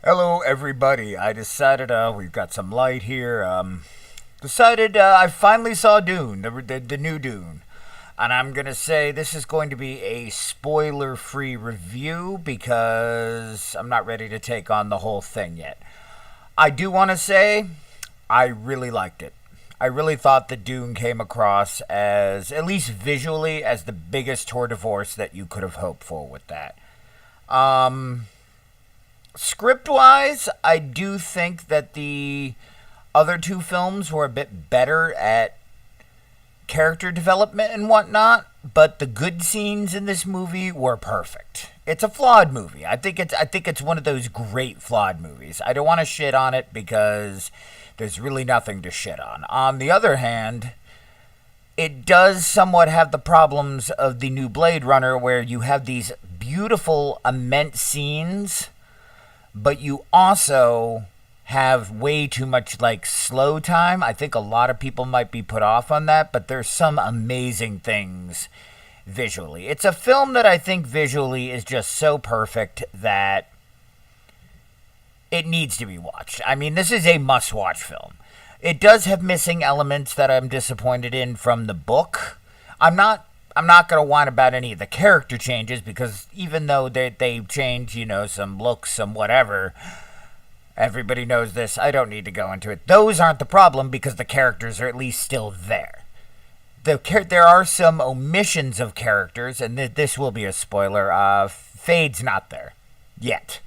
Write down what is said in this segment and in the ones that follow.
Hello, everybody. I decided we've got some light here. Decided I finally saw Dune, the new Dune, and I'm gonna say this is going to be a spoiler-free review because I'm not ready to take on the whole thing yet. I do want to say I really liked it. I really thought that Dune came across as, at least visually, as the biggest tour de force that you could have hoped for with that. Um, Script wise, I do think that the other two films were a bit better at character development and whatnot, but the good scenes in this movie were perfect. It's a flawed movie. I think it's one of those great flawed movies. I don't want to shit on it because there's really nothing to shit on. On the other hand, it does somewhat have the problems of the new Blade Runner where you have these beautiful, immense scenes, but you also have way too much like slow time. I think a lot of people might be put off on that, but there's some amazing things visually. It's a film that I think visually is just so perfect that it needs to be watched. I mean, this is a must-watch film. It does have missing elements that I'm disappointed in from the book. I'm not going to whine about any of the character changes because even though they change, some looks, some whatever, everybody knows this. I don't need to go into it. Those aren't the problem because the characters are at least still there. There are some omissions of characters, and this will be a spoiler. Fade's not there yet.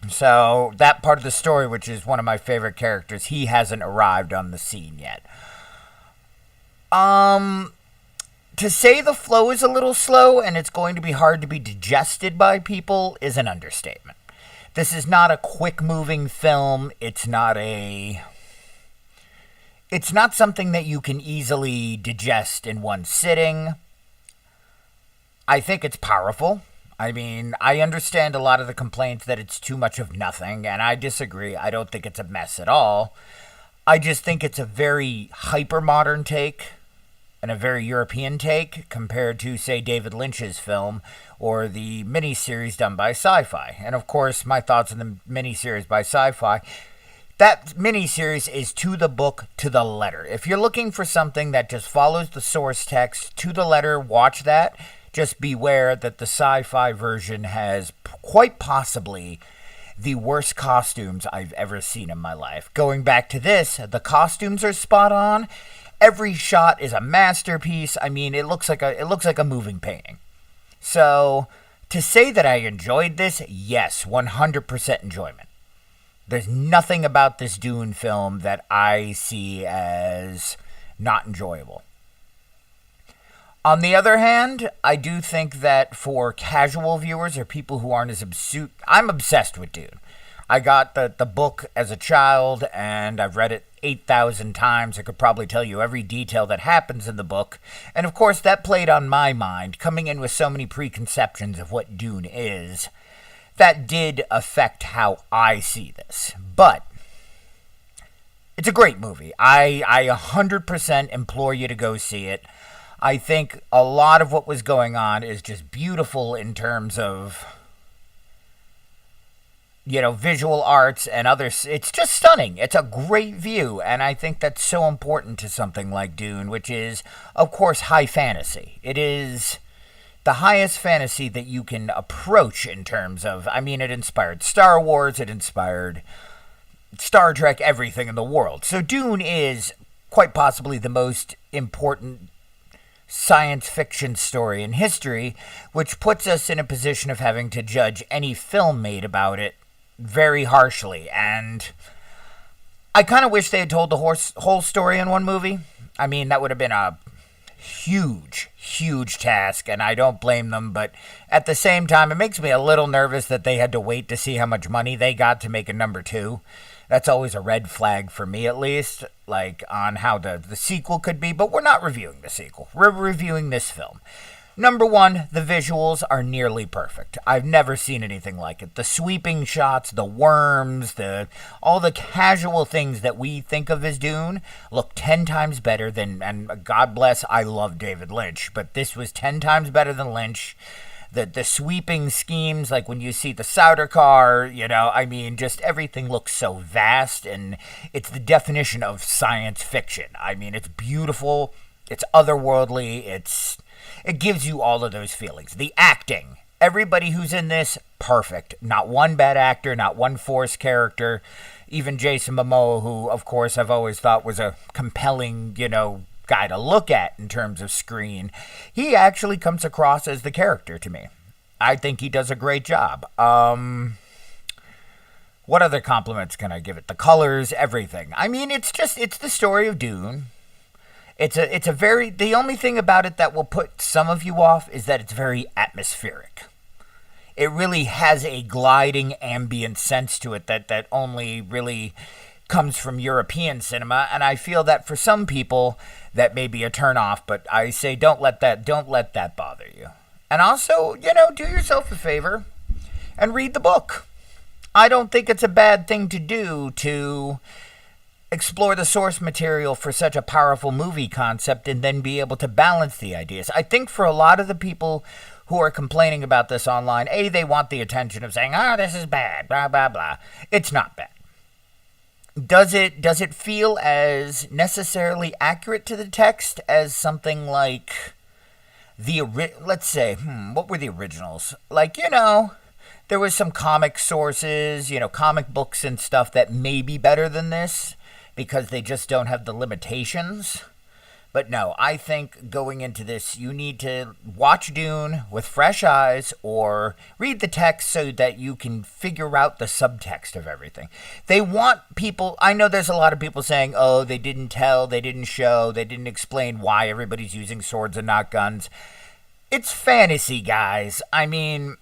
So that part of the story, which is one of my favorite characters, he hasn't arrived on the scene yet. To say the flow is a little slow and it's going to be hard to be digested by people is an understatement. This is not a quick moving film. It's not something that you can easily digest in one sitting. I think it's powerful. I mean, I understand a lot of the complaints that it's too much of nothing, and I disagree. I don't think it's a mess at all. I just think it's a very hyper modern take and a very European take compared to, say, David Lynch's film or the miniseries done by Sci-Fi. And of course, my thoughts on the miniseries by Sci-Fi. That miniseries is to the book, to the letter. If you're looking for something that just follows the source text to the letter, watch that. Just beware that the Sci-Fi version has quite possibly the worst costumes I've ever seen in my life. Going back to this, the costumes are spot on. Every shot is a masterpiece. I mean, it looks like a moving painting. So, to say that I enjoyed this, yes, 100% enjoyment. There's nothing about this Dune film that I see as not enjoyable. On the other hand, I do think that for casual viewers or people who aren't as obsessed, I'm obsessed with Dune. I got the book as a child, and I've read it 8,000 times. I could probably tell you every detail that happens in the book. And of course, that played on my mind, coming in with so many preconceptions of what Dune is. That did affect how I see this. But it's a great movie. I 100% implore you to go see it. I think a lot of what was going on is just beautiful in terms of visual arts and others. It's just stunning. It's a great view, and I think that's so important to something like Dune, which is, of course, high fantasy. It is the highest fantasy that you can approach in terms of, I mean, it inspired Star Wars, it inspired Star Trek, everything in the world. So Dune is quite possibly the most important science fiction story in history, which puts us in a position of having to judge any film made about it very harshly. And I kind of wish they had told the whole story in one movie. I mean, that would have been a huge task, and I don't blame them, but at the same time, it makes me a little nervous that they had to wait to see how much money they got to make a number two. That's always a red flag for me, at least, like on how the sequel could be, but we're not reviewing the sequel. We're reviewing this film. Number one, the visuals are nearly perfect. I've never seen anything like it. The sweeping shots, the worms, all the casual things that we think of as Dune look 10 times better than, and God bless, I love David Lynch, but this was 10 times better than Lynch. the sweeping schemes, like when you see the Souter car, I mean, just everything looks so vast, and it's the definition of science fiction. I mean, it's beautiful, it's otherworldly, it gives you all of those feelings. The acting, everybody who's in this, perfect. Not one bad actor, not one forced character. Even Jason Momoa, who, of course, I've always thought was a compelling, guy to look at in terms of screen, he actually comes across as the character to me. I think he does a great job. What other compliments can I give it? The colors, everything. I mean, it's the story of Dune. The only thing about it that will put some of you off is that it's very atmospheric. It really has a gliding ambient sense to it that only really comes from European cinema, and I feel that for some people that may be a turn off, but I say don't let that bother you. And also, do yourself a favor and read the book. I don't think it's a bad thing to do to explore the source material for such a powerful movie concept and then be able to balance the ideas. I think for a lot of the people who are complaining about this online, they want the attention of saying, this is bad, blah, blah, blah. It's not bad. Does it feel as necessarily accurate to the text as something like let's say, what were the originals? Like, there was some comic sources, comic books and stuff that may be better than this because they just don't have the limitations. But no, I think going into this, you need to watch Dune with fresh eyes or read the text so that you can figure out the subtext of everything. They want people, I know there's a lot of people saying, they didn't tell, they didn't show, they didn't explain why everybody's using swords and not guns. It's fantasy, guys. I mean,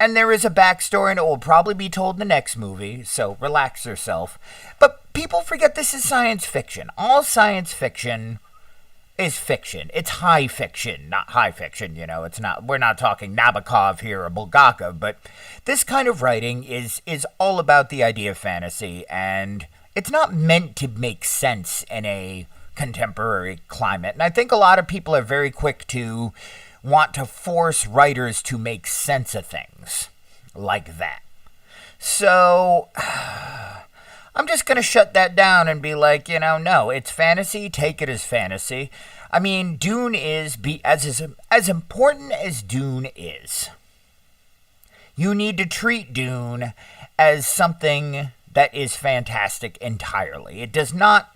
and there is a backstory and it will probably be told in the next movie, so relax yourself. But people forget this is science fiction. All science fiction is fiction. It's high fiction, not high fiction, it's not, we're not talking Nabokov here or Bulgakov, but this kind of writing is all about the idea of fantasy, and it's not meant to make sense in a contemporary climate. And I think a lot of people are very quick to want to force writers to make sense of things like that. So I'm just going to shut that down and be like, no, it's fantasy. Take it as fantasy. I mean, Dune is, as important as Dune is, you need to treat Dune as something that is fantastic entirely. It does not,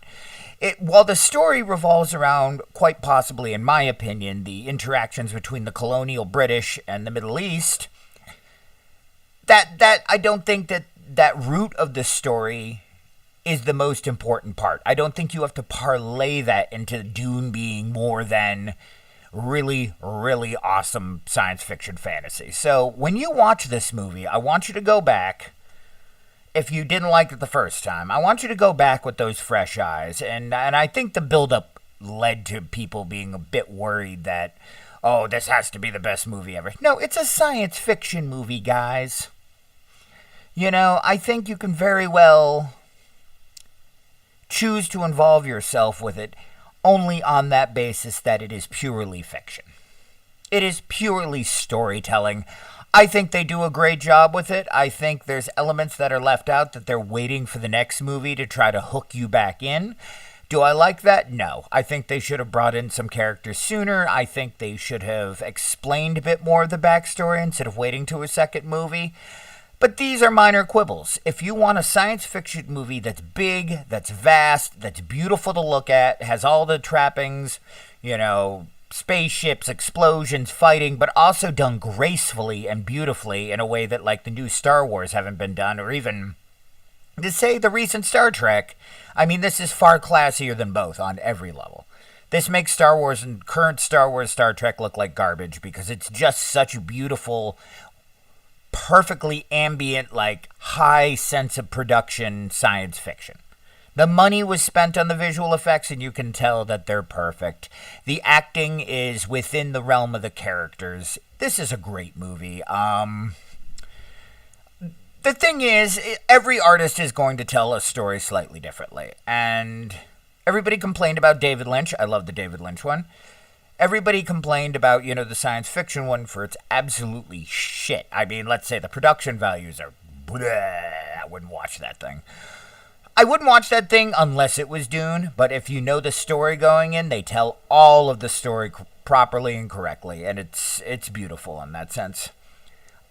while the story revolves around, quite possibly, in my opinion, the interactions between the colonial British and the Middle East, that I don't think that root of the story is the most important part. I don't think you have to parlay that into Dune being more than really, really awesome science fiction fantasy. So when you watch this movie, I want you to go back. If you didn't like it the first time, I want you to go back with those fresh eyes. And I think the buildup led to people being a bit worried that, this has to be the best movie ever. No, it's a science fiction movie, guys. I think you can very well choose to involve yourself with it only on that basis that it is purely fiction. It is purely storytelling. I think they do a great job with it. I think there's elements that are left out that they're waiting for the next movie to try to hook you back in. Do I like that? No. I think they should have brought in some characters sooner. I think they should have explained a bit more of the backstory instead of waiting to a second movie. But these are minor quibbles. If you want a science fiction movie that's big, that's vast, that's beautiful to look at, has all the trappings, spaceships, explosions, fighting, but also done gracefully and beautifully in a way that, like, the new Star Wars haven't been done, or even, to say, the recent Star Trek, I mean, this is far classier than both on every level. This makes Star Wars and current Star Wars Star Trek look like garbage because it's just such a beautiful, perfectly ambient, like, high sense of production science fiction. The money was spent on the visual effects, and you can tell that they're perfect. The acting is within the realm of the characters. This is a great movie. The thing is, every artist is going to tell a story slightly differently. And everybody complained about David Lynch. I love the David Lynch one. Everybody complained about, the science fiction one for its absolutely shit. I mean, let's say the production values are bleh. I wouldn't watch that thing. I wouldn't watch that thing unless it was Dune, but if you know the story going in, they tell all of the story properly and correctly, and it's beautiful in that sense.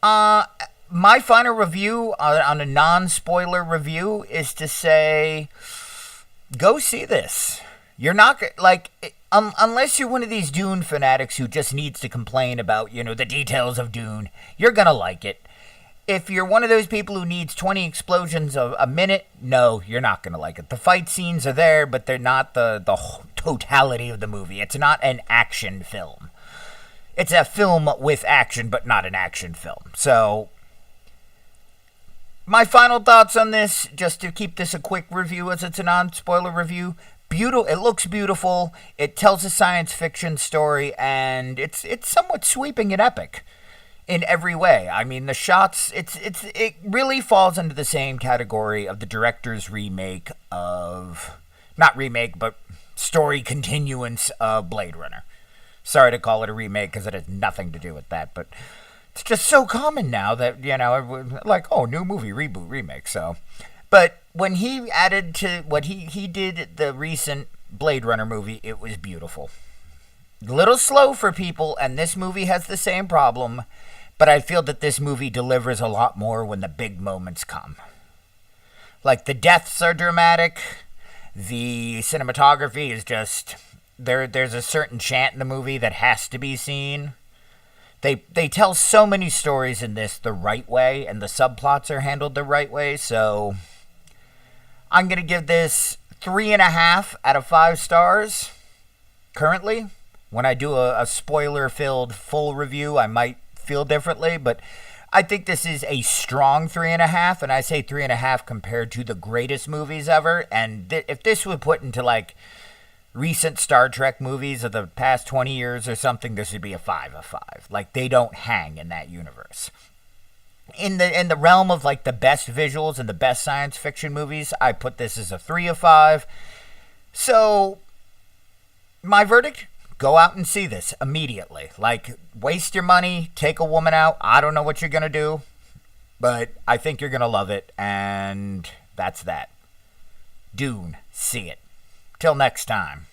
My final review on a non-spoiler review is to say, go see this. You're not, unless you're one of these Dune fanatics who just needs to complain about, the details of Dune, you're gonna like it. If you're one of those people who needs 20 explosions a minute, no, you're not going to like it. The fight scenes are there, but they're not the totality of the movie. It's not an action film. It's a film with action, but not an action film. So, my final thoughts on this, just to keep this a quick review as it's a non-spoiler review. It looks beautiful. It tells a science fiction story, and it's somewhat sweeping and epic. In every way. I mean, the shots, it really falls into the same category of the director's remake of, not remake, but story continuance of Blade Runner. Sorry to call it a remake because it has nothing to do with that, but it's just so common now that, new movie, reboot, remake, so. But when he added to what he did the recent Blade Runner movie, it was beautiful. A little slow for people, and this movie has the same problem. But I feel that this movie delivers a lot more when the big moments come. Like, the deaths are dramatic. The cinematography is just... There's a certain chant in the movie that has to be seen. They tell so many stories in this the right way, and the subplots are handled the right way, so... I'm going to give this 3.5 out of 5 stars. Currently. When I do a spoiler-filled full review, I might feel differently, but I think this is a strong 3.5, and I say 3.5 compared to the greatest movies ever. And if this were put into recent Star Trek movies of the past 20 years or something, this would be a 5 of 5. They don't hang in that universe. In the realm of the best visuals and the best science fiction movies, I put this as a 3 of 5. So my verdict: go out and see this immediately. Waste your money, take a woman out. I don't know what you're going to do, but I think you're going to love it, and that's that. Dune, see it. Till next time.